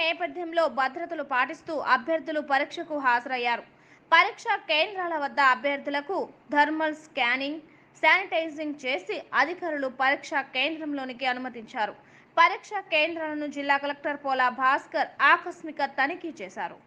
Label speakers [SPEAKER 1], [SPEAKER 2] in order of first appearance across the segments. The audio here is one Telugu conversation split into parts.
[SPEAKER 1] నేపథ్యంలో భద్రతలు పాటిస్తూ అభ్యర్థులు పరీక్షకు హాజరయ్యారు. పరీక్షా కేంద్రాల వద్ద అభ్యర్థులకు థర్మల్ స్కానింగ్, శానిటైజింగ్ చేసి అధికారులు పరీక్షా కేంద్రంలోనికి అనుమతించారు. పరీక్షా కేంద్రాలను జిల్లా కలెక్టర్ పోలా భాస్కర్ ఆకస్మిక తనిఖీ చేశారు.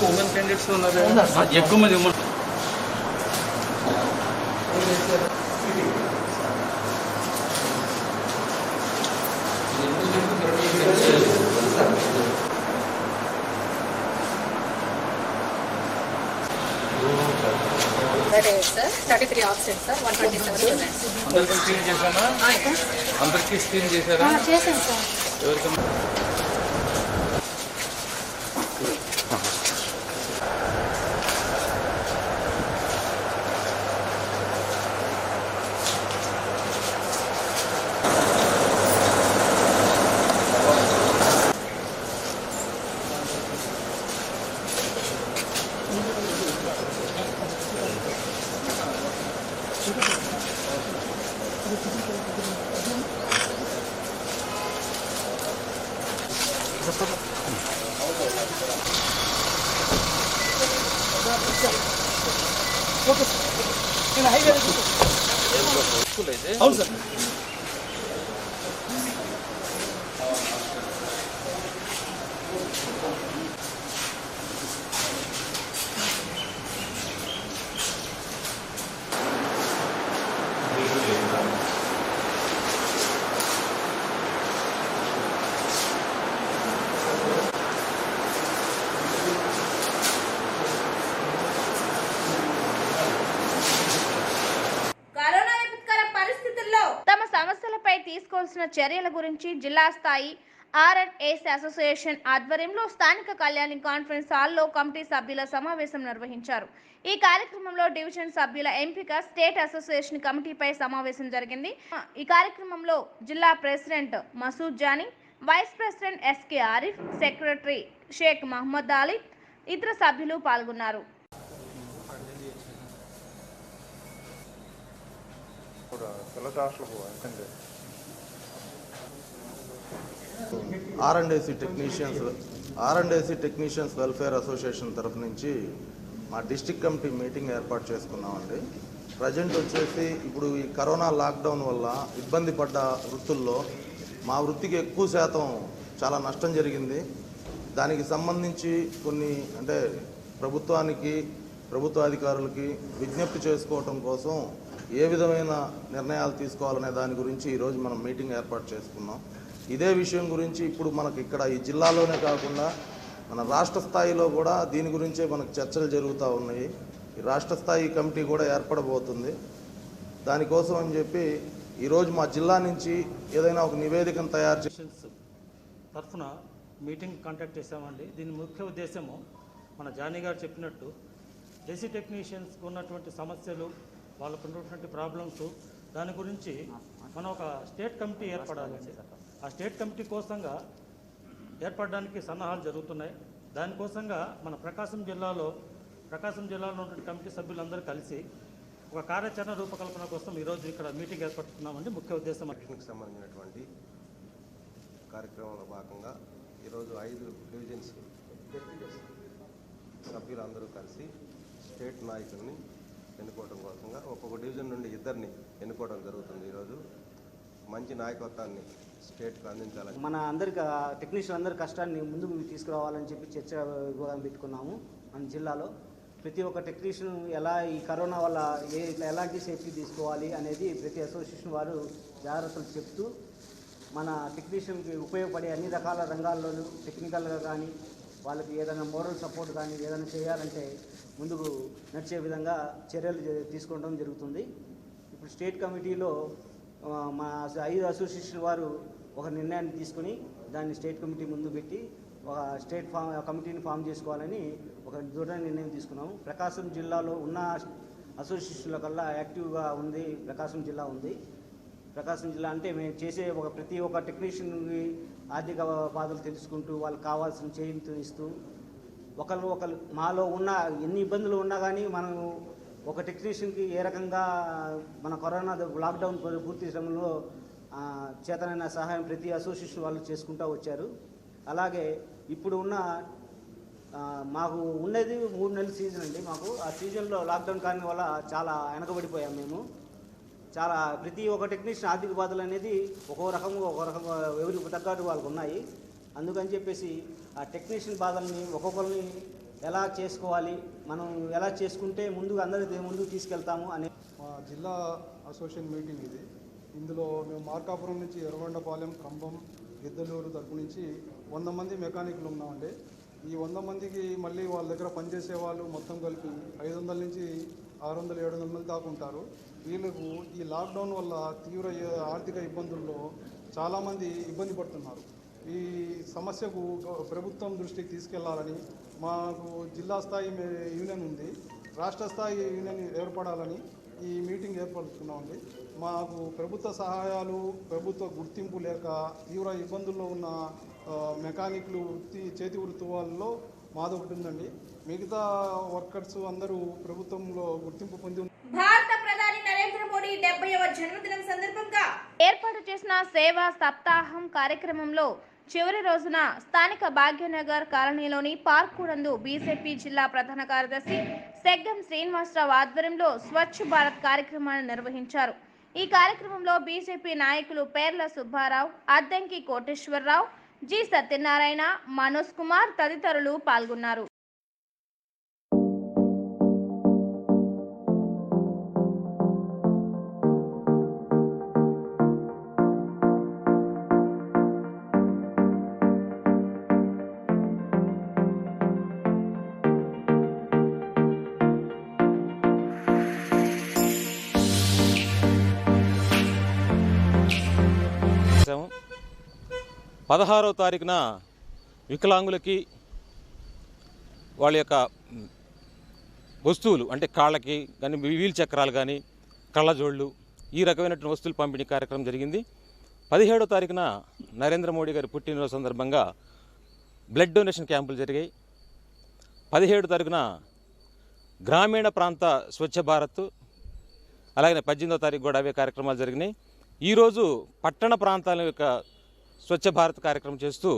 [SPEAKER 2] ఉమెన్ క్యాండిడేట్స్ ఉన్నారు, ఎక్కువ మంది women.
[SPEAKER 3] Sir, 33 absent, sir, 127 students.
[SPEAKER 2] అందరికీ స్క్రీన్ చేశామా? అందరికీ స్క్రీన్ చేశారా?
[SPEAKER 3] చేశాను సార్.
[SPEAKER 2] ఎవరికైనా
[SPEAKER 4] అవును సార్.
[SPEAKER 1] తీసుకోవాల్సిన చర్యల గురించి జిల్లా స్థాయి R&S అసోసియేషన్ ఆధ్వర్యంలో స్థానిక కళ్యాణి కాన్ఫరెన్స్ హాల్లో కమిటీ సభ్యుల సమావేశం నిర్వహించారు. ఈ కార్యక్రమంలో డివిజన్ సభ్యుల ఎంపిక, స్టేట్ అసోసియేషన్ కమిటీపై సమావేశం జరిగింది. ఈ కార్యక్రమంలో జిల్లా president Masood Jani, vice president SK Arif, secretary Sheikh Mohammed Ali, ఇతర సభ్యులు పాల్గొన్నారు.
[SPEAKER 5] R&S టెక్నీషియన్స్ వెల్ఫేర్ అసోసియేషన్ తరఫు నుంచి మా డిస్ట్రిక్ట్ కమిటీ మీటింగ్ ఏర్పాటు చేసుకున్నామండి. ప్రజెంట్ వచ్చేసి ఇప్పుడు ఈ కరోనా లాక్డౌన్ వల్ల ఇబ్బంది పడ్డ వృత్తుల్లో మా వృత్తికి ఎక్కువ శాతం చాలా నష్టం జరిగింది. దానికి సంబంధించి కొన్ని ప్రభుత్వానికి, ప్రభుత్వ అధికారులకి విజ్ఞప్తి చేసుకోవటం కోసం ఏ విధమైన నిర్ణయాలు తీసుకోవాలనే దాని గురించి ఈరోజు మనం మీటింగ్ ఏర్పాటు చేసుకున్నాం. ఇదే విషయం గురించి ఇప్పుడు మనకి ఇక్కడ ఈ జిల్లాలోనే కాకుండా మన రాష్ట్ర స్థాయిలో కూడా దీని గురించే మనకు చర్చలు జరుగుతూ ఉన్నాయి. ఈ రాష్ట్ర స్థాయి కమిటీ కూడా ఏర్పడబోతుంది. దానికోసం అని చెప్పి ఈరోజు మా జిల్లా నుంచి ఏదైనా ఒక నివేదికను తయారు చేసి
[SPEAKER 4] తరఫున మీటింగ్ కాంటాక్ట్ చేశామండి. దీని ముఖ్య ఉద్దేశము మన జానీ గారు చెప్పినట్టు ఏసీ టెక్నీషియన్స్కి ఉన్నటువంటి సమస్యలు, వాళ్ళకు ఉన్నటువంటి ప్రాబ్లమ్స్, దాని గురించి మనం ఒక స్టేట్ కమిటీ ఏర్పడాలండి. ఆ స్టేట్ కమిటీ కోసంగా ఏర్పడడానికి సన్నాహాలు జరుగుతున్నాయి. దానికోసంగా మన ప్రకాశం జిల్లాలో ఉన్నటువంటి కమిటీ సభ్యులందరూ కలిసి ఒక కార్యాచరణ రూపకల్పన కోసం ఈరోజు ఇక్కడ మీటింగ్ ఏర్పడుతున్నామండి. ముఖ్య ఉద్దేశం
[SPEAKER 6] కి సంబంధించినటువంటి కార్యక్రమంలో భాగంగా ఈరోజు 5 డివిజన్స్ సభ్యులందరూ కలిసి స్టేట్ నాయకుల్ని ఎన్నుకోవడం కోసంగా ఒక్కొక్క డివిజన్ నుండి 2ని ఎన్నుకోవడం జరుగుతుంది. ఈరోజు మంచి నాయకత్వాన్ని స్టేట్కి అందించాలని,
[SPEAKER 7] మన అందరికి టెక్నీషియన్ అందరి కష్టాన్ని ముందుకు తీసుకురావాలని చెప్పి చర్చ విభాగం పెట్టుకున్నాము. మన జిల్లాలో ప్రతి ఒక్క టెక్నీషియన్ ఎలా ఈ కరోనా వల్ల ఎలాంటి సేఫ్టీ తీసుకోవాలి అనేది ప్రతి అసోసియేషన్ వారు జాగ్రత్తలు చెప్తూ మన టెక్నీషియన్కి ఉపయోగపడే అన్ని రకాల రంగాల్లోనూ టెక్నికల్గా కానీ వాళ్ళకి ఏదైనా మోరల్ సపోర్ట్ కానీ ఏదైనా చేయాలంటే ముందుకు నడిచే విధంగా చర్యలు తీసుకోవడం జరుగుతుంది. ఇప్పుడు స్టేట్ కమిటీలో మా 5 అసోసియేషన్ వారు ఒక నిర్ణయాన్ని తీసుకుని దాన్ని స్టేట్ కమిటీ ముందు పెట్టి ఒక స్టేట్ కమిటీని ఫామ్ చేసుకోవాలని ఒక దృఢ నిర్ణయం తీసుకున్నాము. ప్రకాశం జిల్లాలో ఉన్న అసోసియేషన్ల కల్లా యాక్టివ్గా ఉంది ప్రకాశం జిల్లా ఉంది. ప్రకాశం జిల్లా అంటే మేము చేసే ప్రతి ఒక్క టెక్నీషియన్కి ఆర్థిక బాధలు తెలుసుకుంటూ వాళ్ళకి కావాల్సిన చేయూతను ఇస్తూ ఒకరు మాలో ఉన్న ఎన్ని ఇబ్బందులు ఉన్నా కానీ మనం ఒక టెక్నీషియన్కి ఏ రకంగా మన కరోనా లాక్డౌన్ పూర్తి శ్రమంలో చేతనైన సహాయం ప్రతి అసోసియేషన్ వాళ్ళు చేసుకుంటూ వచ్చారు. అలాగే ఇప్పుడు ఉన్న మాకు ఉన్నది 3 నెలల సీజన్ అండి. మాకు ఆ సీజన్లో లాక్డౌన్ కారణం వల్ల చాలా వెనకబడిపోయాం మేము. చాలా ప్రతి ఒక్క టెక్నీషియన్ ఆర్థిక బాధలు అనేది ఒక్కో రకంగా ఎవరికి తగ్గట్టు వాళ్ళకు ఉన్నాయి. అందుకని చెప్పేసి ఆ టెక్నీషియన్ బాధల్ని ఒక్కొక్కరిని ఎలా చేసుకోవాలి, మనం ఎలా చేసుకుంటే అందరి ముందుకు తీసుకెళ్తాము అనే
[SPEAKER 8] మా జిల్లా అసోసియేషన్ మీటింగ్ ఇది. ఇందులో మేము మార్కాపురం నుంచి ఎర్రగొండపాలెం, ఖమ్మం, గిద్దలూరు తరపు నుంచి 100 మంది మెకానిక్లు ఉన్నామండి. ఈ 100 మందికి మళ్ళీ వాళ్ళ దగ్గర పనిచేసే వాళ్ళు మొత్తం కలిపి 500 నుంచి 600, 700 మంది దాకా ఉంటారు. వీళ్ళకు ఈ లాక్డౌన్ వల్ల తీవ్ర ఆర్థిక ఇబ్బందుల్లో చాలామంది ఇబ్బంది పడుతున్నారు. ఈ సమస్యకు ప్రభుత్వం దృష్టికి తీసుకెళ్లాలని మాకు జిల్లా స్థాయి యూనియన్ ఉంది, రాష్ట్ర స్థాయి యూనియన్ ఏర్పడాలని ఈ మీటింగ్ ఏర్పడుతున్నామండి. మాకు ప్రభుత్వ సహాయాలు, ప్రభుత్వ గుర్తింపు లేక తీవ్ర ఇబ్బందుల్లో ఉన్న మెకానిక్లు చేతి వృత్తి వాళ్ళలో మాదొకటి ఉందండి. మిగతా వర్కర్స్ అందరూ ప్రభుత్వంలో గుర్తింపు పొంది
[SPEAKER 1] భారత ప్రధాని నరేంద్ర మోడీ 70వ జన్మదినం సందర్భంగా ఏర్పాటు చేసిన సేవా సప్తాహం కార్యక్రమంలో చివరి రోజున స్థానిక భాగ్యనగర్ కాలనీలోని పార్కు నందు బీజేపీ జిల్లా ప్రధాన కార్యదర్శి సెగ్గం శ్రీనివాసరావు ఆధ్వర్యంలో స్వచ్ఛ భారత్ కార్యక్రమాన్ని నిర్వహించారు. ఈ కార్యక్రమంలో బీజేపీ నాయకులు పేర్ల సుబ్బారావు, అద్దంకి కోటేశ్వరరావు, జి సత్యనారాయణ, మనోజ్ కుమార్ తదితరులు పాల్గొన్నారు.
[SPEAKER 4] చేశాము. 16వ తారీఖున వికలాంగులకి వాళ్ళ యొక్క వస్తువులు అంటే కాళ్ళకి కానీ వీల్ చక్రాలు కానీ కళ్ళజోళ్ళు ఈ రకమైనటువంటి వస్తువులు పంపిణీ కార్యక్రమం జరిగింది. 17వ తారీఖున నరేంద్ర మోడీ గారి పుట్టినరోజు సందర్భంగా బ్లడ్ డొనేషన్ క్యాంపులు జరిగాయి. 17వ తారీఖున గ్రామీణ ప్రాంత స్వచ్ఛ భారత్, అలాగే 18వ తారీఖు కూడా అవే కార్యక్రమాలు జరిగినాయి. ఈరోజు పట్టణ ప్రాంతాల యొక్క స్వచ్ఛ భారత్ కార్యక్రమం చేస్తూ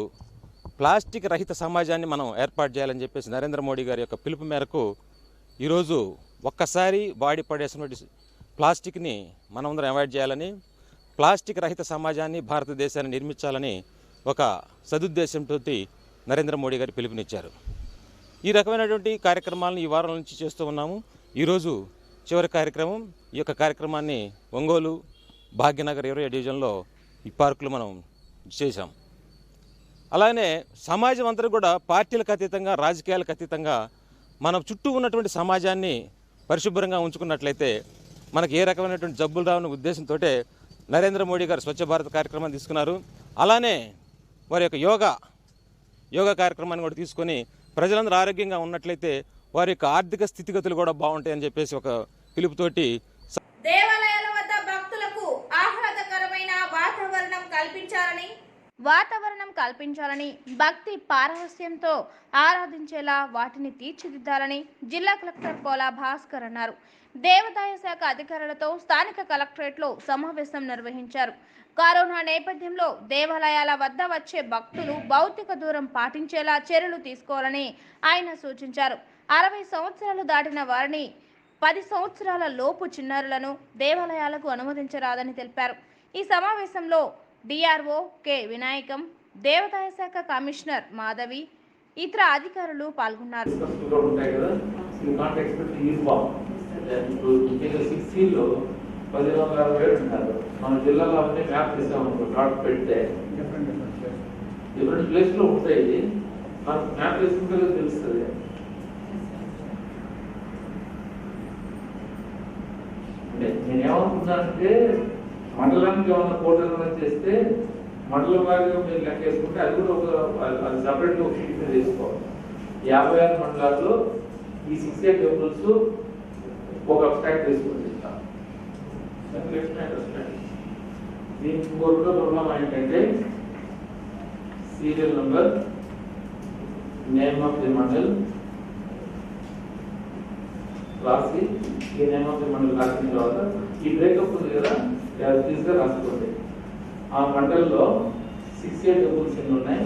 [SPEAKER 4] ప్లాస్టిక్ రహిత సమాజాన్ని మనం ఏర్పాటు చేయాలని చెప్పేసి నరేంద్ర మోడీ గారి యొక్క పిలుపు మేరకు ఈరోజు ఒక్కసారి వాడి పడేసినటువంటి ప్లాస్టిక్ని మనమందరం అవాయిడ్ చేయాలని, ప్లాస్టిక్ రహిత సమాజాన్ని భారతదేశాన్ని నిర్మించాలని ఒక సదుద్దేశంతో నరేంద్ర మోడీ గారు పిలుపునిచ్చారు. ఈ రకమైనటువంటి కార్యక్రమాలను ఈ వారం నుంచి చేస్తూ ఉన్నాము. ఈరోజు చివరి కార్యక్రమం. ఈ యొక్క కార్యక్రమాన్ని ఒంగోలు, భాగ్యనగర్ 20 డివిజన్లో ఈ పార్కులు మనం చేశాం. అలానే సమాజం అంతా కూడా పార్టీలకు అతీతంగా, రాజకీయాలకు అతీతంగా మన చుట్టూ ఉన్నటువంటి సమాజాన్ని పరిశుభ్రంగా ఉంచుకున్నట్లయితే మనకు ఏ రకమైనటువంటి జబ్బులు రావన్న ఉద్దేశంతో నరేంద్ర మోడీ గారు స్వచ్ఛ భారత్ కార్యక్రమాన్ని తీసుకున్నారు. అలానే వారి యొక్క యోగా కార్యక్రమాన్ని కూడా తీసుకొని ప్రజలందరూ ఆరోగ్యంగా ఉన్నట్లయితే వారి యొక్క ఆర్థిక స్థితిగతులు కూడా బాగుంటాయని చెప్పేసి ఒక పిలుపుతోటి
[SPEAKER 1] దేవాలయాల వద్ద భక్తులకు ఆహ్లాదకరమైన వాతావరణం కల్పించాలని భక్తి పారవస్యంతో ఆరాధించేలా వాటిని తీర్చిదిద్దాలని జిల్లా కలెక్టర్ పోలా భాస్కర్ అన్నారు. దేవాదాయ శాఖ అధికారులతో స్థానిక కలెక్టరేట్లో సమావేశం నిర్వహించారు. కరోనా నేపథ్యంలో దేవాలయాల వద్ద వచ్చే భక్తులు భౌతిక దూరం పాటించేలా చర్యలు తీసుకోవాలని ఆయన సూచించారు. 60 సంవత్సరాలు దాటిన వారిని 10 సంవత్సరాల లోపు చిన్నారులను దేవాలయాలకు అనుమతించరాదని తెలిపారు. ఈ సమావేశంలో డిఆర్ఓ కె వినాయకం, దేవాదాయ శాఖ కమిషనర్ మాధవి, ఇతర అధికారులు పాల్గొన్నారు.
[SPEAKER 9] 11,60,000 ఉన్నారు. మన జిల్లాలో అన్ని మ్యాప్ తీసామనుకో డాట్ పెడితే డిఫరెంట్ ప్లేస్ లో ఉంటాయి. మనకు మ్యాప్ వేసుకుంటే తెలుస్తుంది. నేనేమనుకున్నానంటే మండలానికి ఏమన్నా కోటలు చేస్తే మండలం వారిగా మీరు లెక్క వేసుకుంటే అది కూడా అది సపరేట్గా ఒక షీట్ మీద వేసుకోవాలి. 56 మండలాల్లో ఈ 68 టెంపుల్స్ ఒక అబ్స్ట్రాక్ట్ వేసుకొని ఇస్తాం. దీనికి ఇంకొక ప్రాబ్లం ఏంటంటే serial number, name of the mandal రాసి, ఈ నేమ్ ఆఫ్ ది మండల్ రాసిన తర్వాత ఈ బ్రేకప్ ఉంది కదా తీసుగా రాసుకోండి. ఆ మండల్లో 68 టెంపుల్స్ ఎన్ని ఉన్నాయి,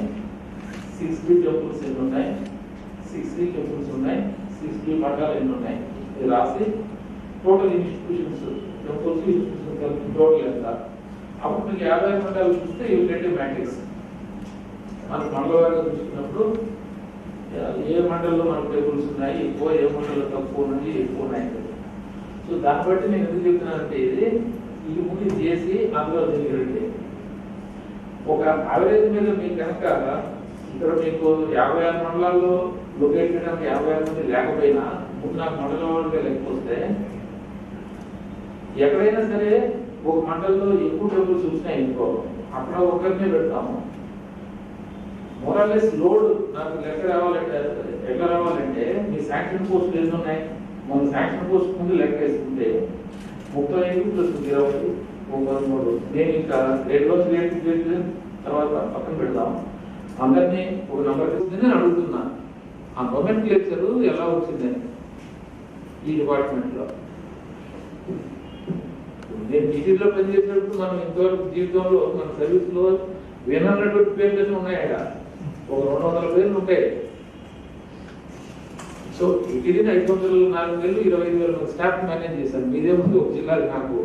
[SPEAKER 9] 60 టెంపుల్స్ ఎన్ని ఉన్నాయి, 60 టెంపుల్స్ ఉన్నాయి, 60 మండలాలు ఎన్ని ఉన్నాయి ఇది రాసి టోటల్ ఇన్స్టిట్యూషన్స్ టెంపుల్స్ ఇన్స్టిట్యూషన్స్ కలిపి టోటల్ ఎంత. అప్పుడు మీకు 50 మండలాలు చూస్తే ఇవి గెట్ మ్యాట్రిక్స్. మనకు మండలవారిగా చూసుకున్నప్పుడు ఏ మండలంలో మనకు టెంపుల్స్ ఉన్నాయి ఎక్కువ, ఏ మండలంలో తక్కువ ఉన్నాయి, ఎక్కువ ఉన్నాయి. సో దాన్ని బట్టి నేను ఎందుకు చెప్తున్నానంటే ఇది ముందు చేసి అందులో జరిగేది ఒక యావరేజ్ మీద మీకు కనుక ఇక్కడ మీకు 56 మండలాల్లో లొకేట్ చేయడానికి 56 మంది లేకపోయినా ముందు నాకు మండలం వాళ్ళుగా లేకపోతే ఎక్కడైనా సరే ఒక మండలంలో ఎక్కువ టెంపుల్స్ చూసినాయి ఇంకో అక్కడ ఒకరినే పెడతాము. మోరల్లెస్ లోడ్ నాకు లెక్క రావాలంటే ఎట్లా రావాలంటే మీ శాంక్షన్ పోస్టులు ఎన్ని ఉన్నాయి, మన శాంక్షన్ పోస్ట్ ముందు లెక్క వేసుకుంటే 35 + 20 13. నేను ఇంకా 2 రోజులు తర్వాత పక్కన పెడదాం. అందరినీ ఒక నంబర్ తీసుకుని అడుగుతున్నా ఆ గవర్నమెంట్ లెక్చర్ ఎలా వచ్చిందని ఈ డిపార్ట్మెంట్ లో. నేను టీటీలో పనిచేసినప్పుడు మనం ఇంతవరకు జీవితంలో మన సర్వీస్ లో వినన్నటువంటి పేర్లు ఉన్నాయి. ఒక 200 పేర్లు ఉంటాయి. సో టీటీని 504 నెలలు 25,000 స్టాఫ్ మేనేజ్ చేశాను. మీదే ముందు ఒక జిల్లాది నాకు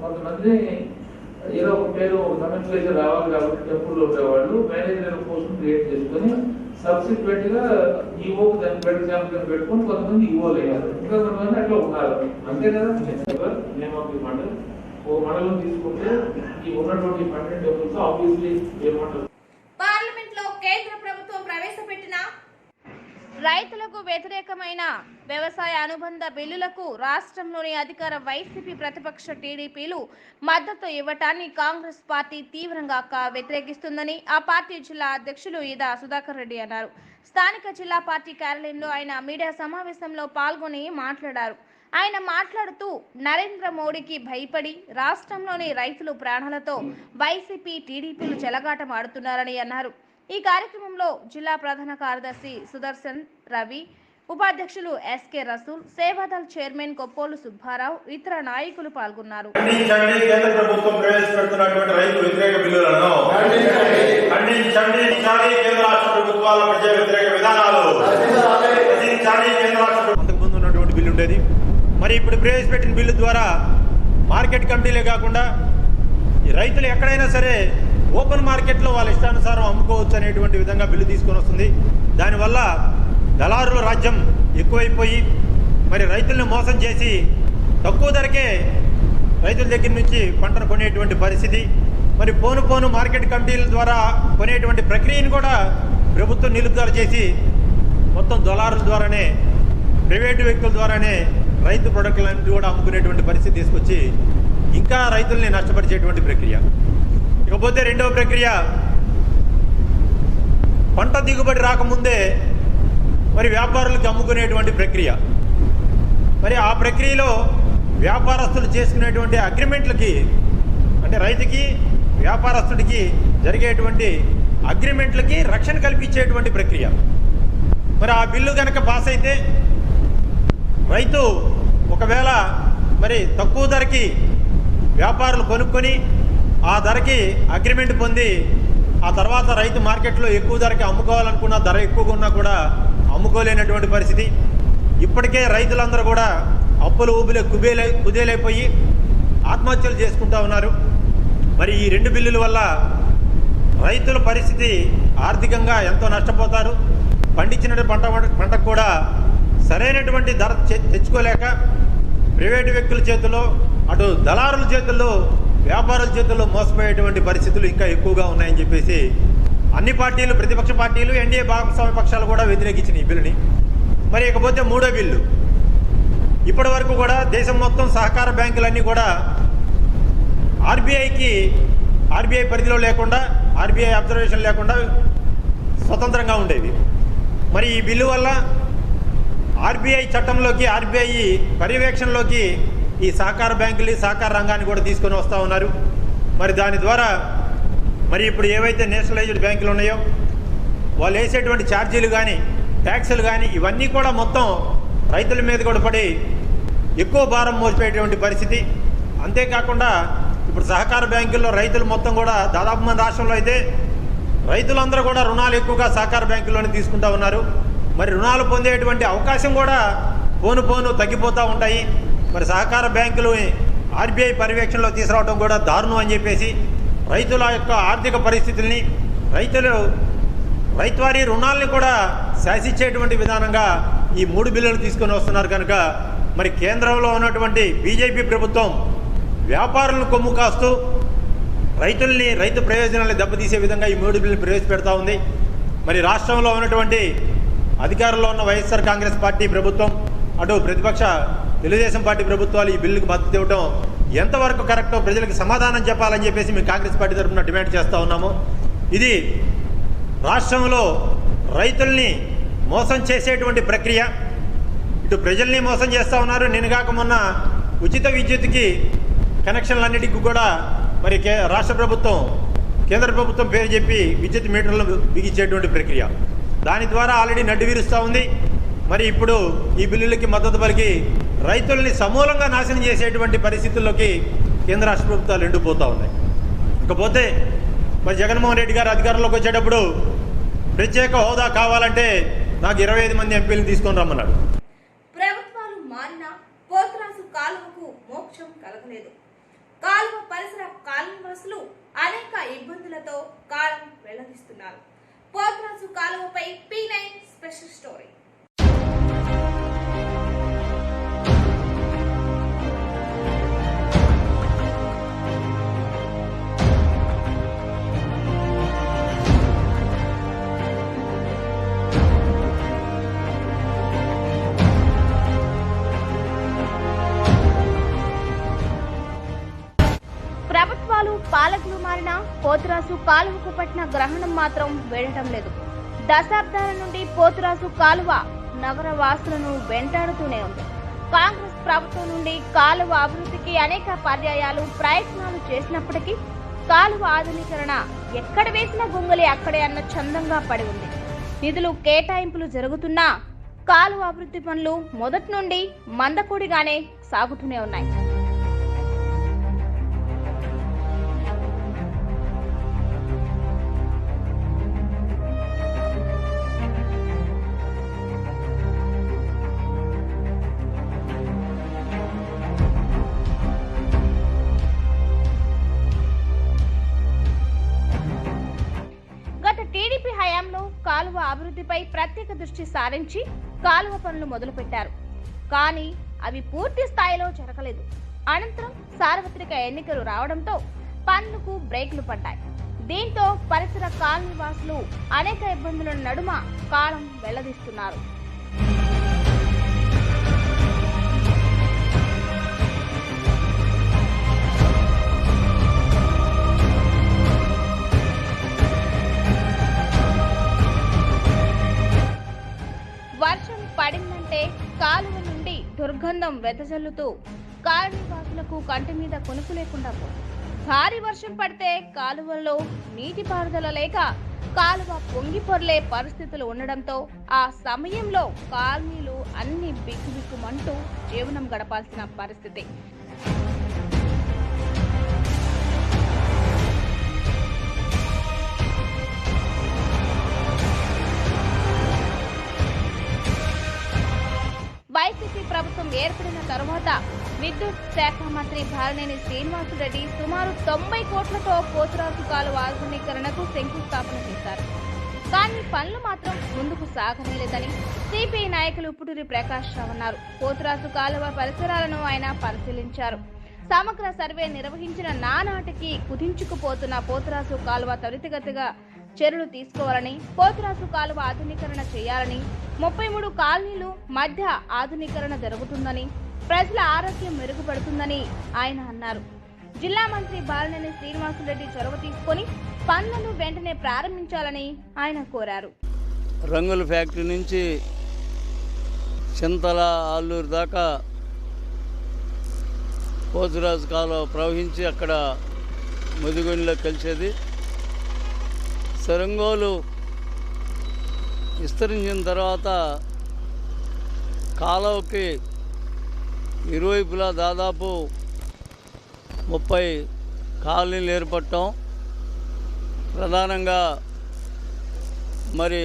[SPEAKER 9] కొంతమంది ఏదో ఒక పేరు ఒక నోమెన్క్లేచర్ రావాలి కాబట్టి టెంపుల్లో ఉండేవాళ్ళు మేనేజర్ పోస్ట్ క్రియేట్ చేసుకొని సబ్సిక్వెంట్ గా ఈవోకి దాన్ని పెట్టుకొని కొంతమంది ఈవోలు అయ్యారు. ఇంకా కొంతమంది అట్లా ఉన్నారు. అంతే కదా. నేమ్ ఆఫ్ ది మండల్ ఒక మండలం తీసుకుంటే ఈ ఉన్నటువంటి 12 టెంపుల్స్ ఆబ్వియస్లీ ఏ మండలం.
[SPEAKER 1] పార్లమెంట్ లో కేంద్ర ప్రభుత్వం ప్రవేశపెట్టిన రైతులకు వ్యతిరేకమైన వ్యవసాయ అనుబంధ బిల్లులకు రాష్ట్రంలోని అధికార వైసీపీ ప్రతిపక్ష టీడీపీలు మద్దతు ఇవ్వటాన్ని కాంగ్రెస్ పార్టీ తీవ్రంగా వ్యతిరేకిస్తుందని ఆ పార్టీ జిల్లా అధ్యక్షులు ఈదా సుధాకర్ రెడ్డి అన్నారు. స్థానిక జిల్లా పార్టీ కార్యాలయంలో ఆయన మీడియా సమావేశంలో పాల్గొని మాట్లాడారు. ఆయన మాట్లాడుతూ నరేంద్ర మోడీకి భయపడి రాష్ట్రంలోని రైతులు ప్రాణాలతో వైసీపీ టీడీపీలు చెలగాటం ఆడుతున్నారని అన్నారు. ఈ కార్యక్రమంలో జిల్లా ప్రధాన కార్యదర్శి సుదర్శన్ రవి, ఉపాధ్యక్షులు ఎస్కే రసూల్, సేవాదల్ చైర్మన్ కొప్పోలు సుబ్బారావు, ఇతర నాయకులు పాల్గొన్నారు.
[SPEAKER 10] కేంద్ర ప్రభుత్వం ప్రవేశపెడుతున్నటువంటి రైతు వ్యతిరేక బిల్లులను ఖండించండి. కేంద్ర రాష్ట్ర ప్రభుత్వాల ప్రజా వ్యతిరేక విధానాలు అంతకుముందు ఉన్నటువంటి బిల్లు ఉండేది. మరి ఇప్పుడు ప్రవేశపెట్టిన బిల్లు ద్వారా మార్కెట్ కమిటీలే కాకుండా ఈ రైతులు ఎక్కడైనా సరే ఓపెన్ మార్కెట్లో వాళ్ళ ఇష్టానుసారం అమ్ముకోవచ్చు అనేటువంటి విధంగా బిల్లు తీసుకొని వస్తుంది. దానివల్ల దళారుల రాజ్యం ఎక్కువైపోయి మరి రైతులను మోసం చేసి తక్కువ ధరకే రైతుల దగ్గర నుంచి పంటను కొనేటువంటి పరిస్థితి. మరి పోను మార్కెట్ కమిటీల ద్వారా కొనేటువంటి ప్రక్రియను కూడా ప్రభుత్వం నిలుపుదల చేసి మొత్తం దళారుల ద్వారానే ప్రైవేటు వ్యక్తుల ద్వారానే రైతు ప్రొడక్టులన్నీ కూడా అమ్ముకునేటువంటి పరిస్థితి తీసుకొచ్చి ఇంకా రైతుల్ని నష్టపరిచేటువంటి ప్రక్రియ. ఇకపోతే రెండవ ప్రక్రియ, పంట దిగుబడి రాకముందే మరి వ్యాపారులకు అమ్ముకునేటువంటి ప్రక్రియ. మరి ఆ ప్రక్రియలో వ్యాపారస్తులు చేసుకునేటువంటి అగ్రిమెంట్లకి, అంటే రైతుకి వ్యాపారస్తుడికి జరిగేటువంటి అగ్రిమెంట్లకి రక్షణ కల్పించేటువంటి ప్రక్రియ. మరి ఆ బిల్లు కనుక పాస్ అయితే రైతు ఒకవేళ మరి తక్కువ ధరకి వ్యాపారులు కొనుక్కొని ఆ ధరకి అగ్రిమెంట్ పొంది ఆ తర్వాత రైతు మార్కెట్లో ఎక్కువ ధరకి అమ్ముకోవాలనుకున్న ధర ఎక్కువగా ఉన్నా కూడా అమ్ముకోలేనటువంటి పరిస్థితి. ఇప్పటికే రైతులందరూ కూడా అప్పులు ఊబులే కుదేలైపోయి ఆత్మహత్యలు చేసుకుంటూ ఉన్నారు. మరి ఈ రెండు బిల్లుల వల్ల రైతుల పరిస్థితి ఆర్థికంగా ఎంతో నష్టపోతారు. పండించిన పంటకు కూడా సరైనటువంటి ధర తెచ్చుకోలేక ప్రైవేటు వ్యక్తుల చేతుల్లో, అటు దళారుల చేతుల్లో, వ్యాపారుల చేతుల్లో మోసపోయేటువంటి పరిస్థితులు ఇంకా ఎక్కువగా ఉన్నాయని చెప్పేసి అన్ని పార్టీలు, ప్రతిపక్ష పార్టీలు, ఎన్డీఏ భాగస్వామ్య పక్షాలు కూడా వ్యతిరేకించిన ఈ బిల్లుని. మరి ఇకపోతే మూడో బిల్లు, ఇప్పటి వరకు కూడా దేశం మొత్తం సహకార బ్యాంకులన్నీ కూడా ఆర్బీఐ పరిధిలో లేకుండా, ఆర్బీఐ అబ్జర్వేషన్ లేకుండా స్వతంత్రంగా ఉండేవి. మరి ఈ బిల్లు వల్ల ఆర్బీఐ చట్టంలోకి, ఆర్బీఐ పర్యవేక్షణలోకి ఈ సహకార బ్యాంకులు, సహకార రంగాన్ని కూడా తీసుకొని వస్తూ ఉన్నారు. మరి దాని ద్వారా మరి ఇప్పుడు ఏవైతే నేషనలైజ్డ్ బ్యాంకులు ఉన్నాయో వాళ్ళు వేసేటువంటి ఛార్జీలు కానీ, ట్యాక్సులు కానీ ఇవన్నీ కూడా మొత్తం రైతుల మీద కూడా పడి ఎక్కువ భారం మోసిపోయేటువంటి పరిస్థితి. అంతేకాకుండా ఇప్పుడు సహకార బ్యాంకుల్లో రైతులు మొత్తం కూడా దాదాపు మన రాష్ట్రంలో అయితే రైతులందరూ కూడా రుణాలు ఎక్కువగా సహకార బ్యాంకుల్లోనే తీసుకుంటూ ఉన్నారు. మరి రుణాలు పొందేటువంటి అవకాశం కూడా పోను తగ్గిపోతూ ఉంటాయి. మరి సహకార బ్యాంకులు ఆర్బీఐ పర్యవేక్షణలో తీసుకురావడం కూడా దారుణం అని చెప్పేసి రైతుల యొక్క ఆర్థిక పరిస్థితుల్ని, రైతువారీ రుణాలని కూడా శాసించేటువంటి విధానంగా ఈ 3 బిల్లులు తీసుకొని వస్తున్నారు. కనుక మరి కేంద్రంలో ఉన్నటువంటి బీజేపీ ప్రభుత్వం వ్యాపారులను కొమ్ము కాస్తూ రైతు ప్రయోజనాలను దెబ్బతీసే విధంగా ఈ 3 బిల్లులు ప్రవేశపెడతా ఉంది. మరి రాష్ట్రంలో ఉన్నటువంటి అధికారంలో ఉన్న వైఎస్ఆర్ కాంగ్రెస్ పార్టీ ప్రభుత్వం, అటు ప్రతిపక్ష తెలుగుదేశం పార్టీ ప్రభుత్వాలు ఈ బిల్లుకు మద్దతు ఇవ్వడం ఎంతవరకు కరెక్టో ప్రజలకు సమాధానం చెప్పాలని చెప్పేసి మేము కాంగ్రెస్ పార్టీ తరఫున డిమాండ్ చేస్తూ ఉన్నాము. ఇది రాష్ట్రంలో రైతుల్ని మోసం చేసేటువంటి ప్రక్రియ. ఇటు ప్రజల్ని మోసం చేస్తూ ఉన్నారు. నిన్నగాక మొన్న ఉచిత విద్యుత్కి కనెక్షన్లన్నిటికీ కూడా మరి రాష్ట్ర ప్రభుత్వం, కేంద్ర ప్రభుత్వం పేరు చెప్పి విద్యుత్ మీటర్లను బిగించేటువంటి ప్రక్రియ. దాని ద్వారా ఆల్రెడీ నడ్డి విరుస్తూ ఉంది. మరి ఇప్పుడు ఈ బిల్లులకి మద్దతు పలికి రైతుల్ని సమూలంగా నాశనం చేసేటువంటి పరిస్థితుల్లోకి కేంద్ర రాష్ట్ర ప్రభుత్వాలు ఎండిపోతూ ఉన్నాయి. ఇకపోతే మరి జగన్మోహన్ రెడ్డి గారు అధికారంలోకి వచ్చేటప్పుడు ప్రత్యేక హోదా కావాలంటే నాకు 25 మంది ఎంపీలను తీసుకొని రమ్మన్నాడు.
[SPEAKER 1] ప్రభుత్వాలు మారినా పోతురాజు కాలువకు మోక్షం కలగలేదు. కాలువ పరిసర కాలనీవాసులు అనేక ఇబ్బందులతో కాలం వెళ్లదీస్తున్నారు. పోతురాజు కాలువపై P9 స్పెషల్ స్టోరీ. ప్రభుత్వాలు, పాలకులు మారినా పోతురాజు కాలువకు పట్టిన గ్రహణం మాత్రం వేడటం లేదు. దశాబ్దాల నుండి పోతురాజు కాలువ నగర వాసులను వెంటాడుతూనే ఉంది. కాంగ్రెస్ ప్రభుత్వం నుండి కాలువ అభివృద్ధికి అనేక పర్యాయాలు ప్రయత్నాలు చేసినప్పటికీ కాలువ ఆధునీకరణ ఎక్కడ వేసిన గొంగలి అక్కడే అన్న చందంగా పడి ఉంది. నిధులు కేటాయింపులు జరుగుతున్నా కాలువ అభివృద్ధి పనులు మొదటి నుండి మందకొడిగానే సాగుతూనే ఉన్నాయి. టీడీపీ హయాంలో కాలువ అభివృద్ధిపై ప్రత్యేక దృష్టి సారించి కాలువ పనులు మొదలుపెట్టారు. కానీ అవి పూర్తి స్థాయిలో జరగలేదు. అనంతరం సార్వత్రిక ఎన్నికలు రావడంతో పనులకు బ్రేకులు పడ్డాయి. దీంతో పరిసర కాలనీ వాసులు అనేక ఇబ్బందుల నడుమ కాలం వెళ్లదీస్తున్నారు. వర్షం పడిందంటే కాలువ నుండి దుర్గంధం వెదజల్లుతూ కాలనీవాసులకు కంటి మీద కొనుకు లేకుండా పోతుంది. భారీ వర్షం పడితే కాలువల్లో నీటి పారుదల లేక కాలువ పొంగి పొర్లే పరిస్థితులు ఉండడంతో ఆ సమయంలో కాలనీలు అన్ని బిక్కుబిక్కుమంటూ జీవనం గడపాల్సిన పరిస్థితి. వైసీపీ ప్రభుత్వం ఏర్పడిన తరువాత విద్యుత్ శాఖ మంత్రి భారనేని శ్రీనివాసరెడ్డి సుమారు 90 కోట్లతో పోతురాజు కాలువ ఆధునీకరణకు శంకుస్థాపన చేశారు. కానీ పనులు మాత్రం ముందుకు సాగనేలేదని సిపిఐ నాయకులు పుటూరి ప్రకాష్ రావు అన్నారు. పోతురాజు కాలువ పరిసరాలను ఆయన పరిశీలించారు. సమగ్ర సర్వే నిర్వహించిన నానాటికి కుదించుకుపోతున్న పోతురాజు కాలువ త్వరితగతిగా చర్యలు తీసుకోవాలని, పోతురాజు కాలువ ఆధునీకరణ చేయాలని, 33 కాలనీలు మధ్య ఆధునీకరణ జరుగుతుందని, ప్రజల ఆరోగ్యం మెరుగుపడుతుందని ఆయన అన్నారు. జిల్లా మంత్రి బాలినేని శ్రీనివాసులరెడ్డి చొరవ తీసుకొని పనులను వెంటనే ప్రారంభించాలని ఆయన కోరారు.
[SPEAKER 11] రంగుల ఫ్యాక్టరీ నుంచి చింతల ఆల్లూరు దాకా పోతురాజు కాలువ ప్రవహించి అక్కడ ముదిగొండిలో కలిసేది. సొరంగోలు విస్తరించిన తర్వాత కాలువకి ఇరువైపులా దాదాపు 30 కాలనీలు ఏర్పడటం, ప్రధానంగా మరి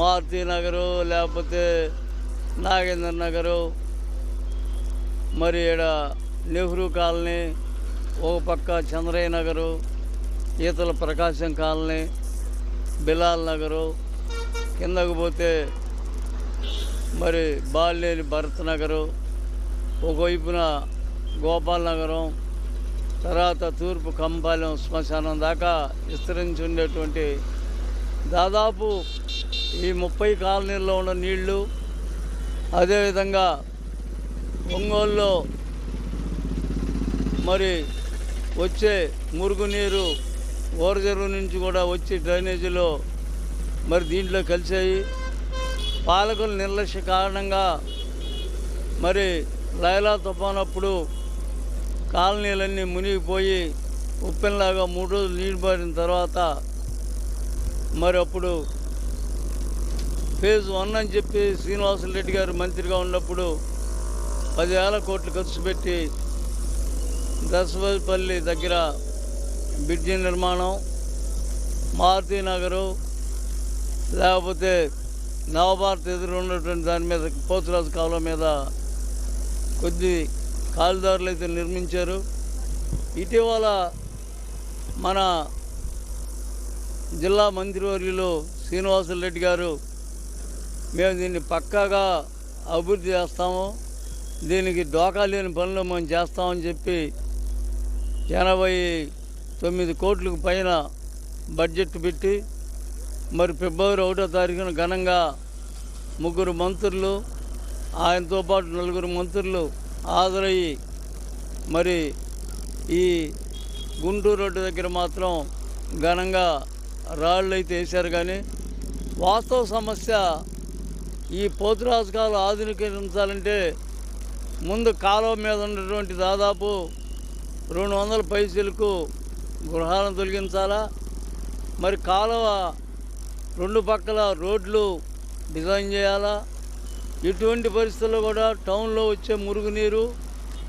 [SPEAKER 11] మారుతి నగరు, లేకపోతే నాగేంద్ర నగరు, మరి ఈడ నెహ్రూ కాలనీ, ఒక పక్క చంద్రయ్య నగరు, ఈతల ప్రకాశం కాలనీ, బిలాల్ నగరు, కిందకు పోతే మరి బాలినేని భరత్ నగరు, ఒకవైపున గోపాల్ నగరం, తర్వాత తూర్పు కంపాలెం శ్మశానం దాకా విస్తరించి ఉండేటువంటి దాదాపు ఈ 30 కాలనీల్లో ఉన్న నీళ్లు, అదేవిధంగా ఒంగోలులో మరి వచ్చే మురుగునీరు ఓరజెరువు నుంచి కూడా వచ్చి డ్రైనేజీలో మరి దీంట్లో కలిసాయి. పాలకుల నిర్లక్ష్య కారణంగా మరి లైలా తుఫానప్పుడు కాలనీలన్నీ మునిగిపోయి ఉప్పెనలాగా 3 రోజులు నీళ్ళు పారిన తర్వాత మరి అప్పుడు ఫేజ్ 1 అని చెప్పి శ్రీనివాసులరెడ్డి గారు మంత్రిగా ఉన్నప్పుడు 10,000 కోట్లు ఖర్చు పెట్టి దశపల్లి దగ్గర బ్రిడ్జి నిర్మాణం, మారుతి నగరు, లేకపోతే నవభారత్ ఎదురు ఉన్నటువంటి దాని మీద పోతురాజు కాలువ మీద కొద్ది కాలుదారులు అయితే నిర్మించారు. ఇటీవల మన జిల్లా మంత్రివర్యులు శ్రీనివాసులరెడ్డి గారు మేము దీన్ని పక్కాగా అభివృద్ధి చేస్తాము, దీనికి డోకా లేని పనులు మేము చేస్తామని చెప్పి 89 కోట్లకు పైన బడ్జెట్ పెట్టి మరి ఫిబ్రవరి 1వ తారీఖున ఘనంగా 3 మంత్రులు, ఆయనతో పాటు 4 మంత్రులు హాజరయ్యి మరి ఈ గుంటూరు రోడ్డు దగ్గర మాత్రం ఘనంగా రాళ్ళు అయితే వేశారు. కానీ వాస్తవ సమస్య ఈ పోతురాజు కాలువ ఆధునీకరించాలంటే ముందు కాలువ మీద ఉన్నటువంటి దాదాపు 200 పైసలకు గృహాలను తొలగించాలా, మరి కాలువ 2 పక్కల రోడ్లు డిజైన్ చేయాలా. ఇటువంటి పరిస్థితుల్లో కూడా టౌన్లో వచ్చే మురుగునీరు,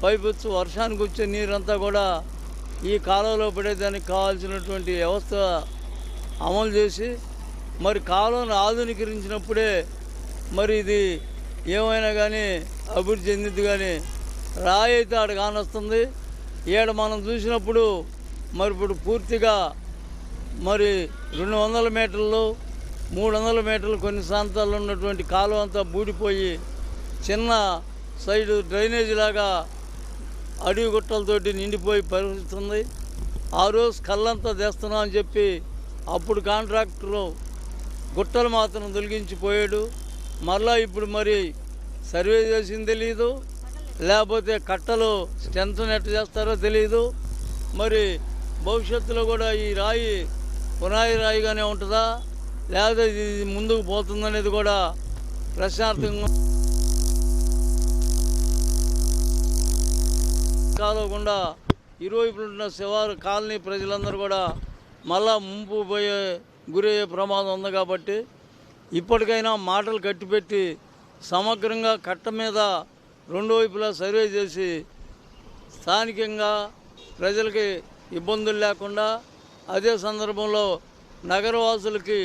[SPEAKER 11] పైపొచ్చు వర్షానికి వచ్చే నీరంతా కూడా ఈ కాలువలో పడేదానికి కావాల్సినటువంటి వ్యవస్థ అమలు చేసి మరి కాలువను ఆధునీకరించినప్పుడే మరి ఇది ఏమైనా కానీ అభివృద్ధి చెందింది. కానీ రాయి అయితే ఆడ కానొస్తుంది. ఈడ మనం చూసినప్పుడు మరి ఇప్పుడు పూర్తిగా మరి 200 మీటర్లు 300 మీటర్లు కొన్ని ప్రాంతాల్లో ఉన్నటువంటి కాలువ అంతా బూడిపోయి చిన్న సైడు డ్రైనేజీ లాగా అడవి గుట్టలతోటి నిండిపోయి పరిస్థితుంది. ఆ రోజు కళ్ళంతా తెస్తున్నాం అని చెప్పి అప్పుడు కాంట్రాక్టరు గుట్టలు మాత్రం తొలగించిపోయాడు. మరలా ఇప్పుడు మరి సర్వే చేసింది తెలియదు, లేకపోతే కట్టలు స్ట్రెంత్ నెట్ చేస్తారో తెలియదు. మరి భవిష్యత్తులో కూడా ఈ రాయి పునాయి రాయిగానే ఉంటుందా, లేకపోతే ఇది ముందుకు పోతుందనేది కూడా ప్రశాంతంగా కాలకుండా ఇరువైపులు ఉన్న శివారు కాలనీ ప్రజలందరూ కూడా మళ్ళా ముంపు పోయే గురయ్యే ప్రమాదం ఉంది. కాబట్టి ఇప్పటికైనా మాటలు కట్టిపెట్టి సమగ్రంగా కట్ట మీద 2 వైపులా సర్వే చేసి స్థానికంగా ప్రజలకి ఇబ్బందులు లేకుండా, అదే సందర్భంలో నగరవాసులకి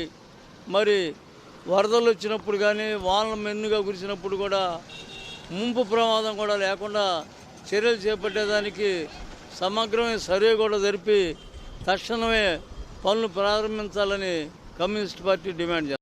[SPEAKER 11] మరి వరదలు వచ్చినప్పుడు కానీ వానలు మెన్నుగా కురిసినప్పుడు కూడా ముంపు ప్రమాదం కూడా లేకుండా చర్యలు చేపట్టేదానికి సమగ్రమైన సర్వే కూడా జరిపి తక్షణమే పనులు ప్రారంభించాలని కమ్యూనిస్ట్ పార్టీ డిమాండ్ చేస్తుంది.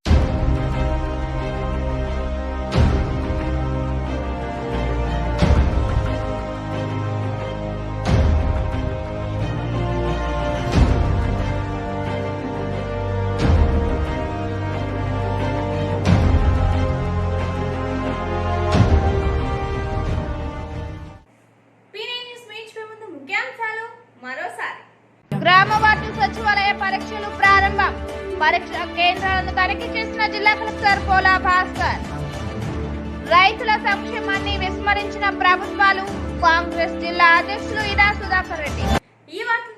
[SPEAKER 1] గ్రామ వార్డు సచివాలయ పరీక్షలు ప్రారంభం. పరీక్ష కేంద్రాలను తనిఖీ చేసిన జిల్లా కలెక్టర్ పోలా భాస్కర్. రైతుల సంక్షేమాన్ని విస్మరించిన ప్రభుత్వాలు. కాంగ్రెస్ జిల్లా అధ్యక్షులు ఇడా సుధాకర్ రెడ్డి. ఈ వార్త